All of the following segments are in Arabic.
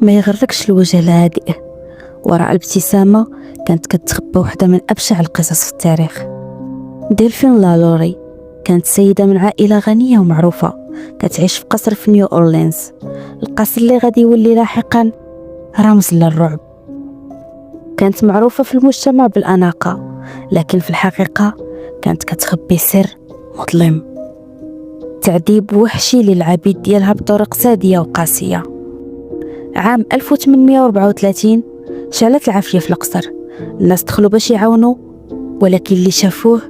ما يغركش الوجه الهادئ وراء الابتسامة كانت كتخبى واحدة من أبشع القصص في التاريخ. ديلفين لالوري كانت سيدة من عائلة غنية ومعروفة كتعيش في قصر في نيو أورلينز، القصر اللي غادي يولي لاحقا رمز للرعب. كانت معروفة في المجتمع بالأناقة، لكن في الحقيقة كانت كتخبي سر مظلم، تعذيب وحشي للعبيد ديالها بطرق سادية وقاسية. عام 1834 شعلت العافية في القصر، الناس دخلوا باش يعاونوا، ولكن اللي شافوه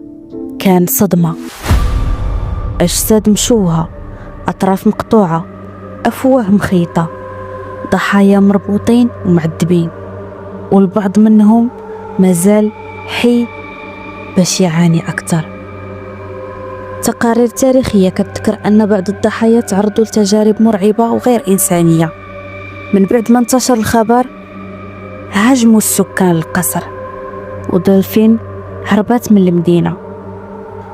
كان صدمة. أجساد مشوهة، أطراف مقطوعة، أفواه مخيطة، ضحايا مربوطين ومعذبين، والبعض منهم مازال حي باش يعاني أكثر. تقارير تاريخية كتذكر أن بعض الضحايا تعرضوا لتجارب مرعبة وغير إنسانية. من بعد ما انتشر الخبر هاجموا السكان القصر، ودولفين هربت من المدينة،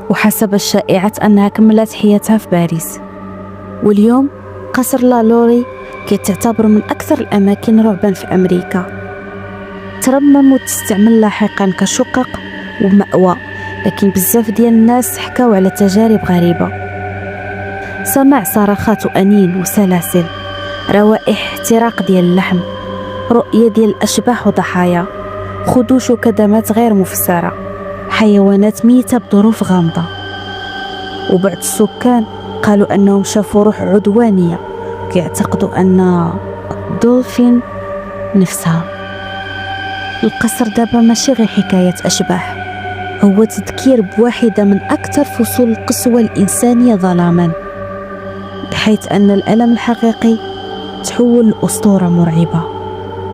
وحسب الشائعات أنها كملت حياتها في باريس. واليوم قصر لالوري كيتعتبر من أكثر الأماكن رعبا في أمريكا، ترمم وتستعمل لاحقا كشقق ومأوى، لكن بزاف ديال الناس حكاو على تجارب غريبة، سمع صرخات وأنين وسلاسل، روائح احتراق ديال اللحم، رؤية ديال الأشباح وضحايا، خدوش وكدمات غير مفسرة، حيوانات ميتة بظروف غامضة. وبعض السكان قالوا أنهم شافوا روح عدوانية، كيعتقدوا أن دولفين نفسها. القصر دابا ماشي غير حكاية أشباح، هو تذكير بواحدة من أكثر فصول القسوة الإنسانية ظلاما، بحيث أن الألم الحقيقي تحول لأسطورة مرعبة.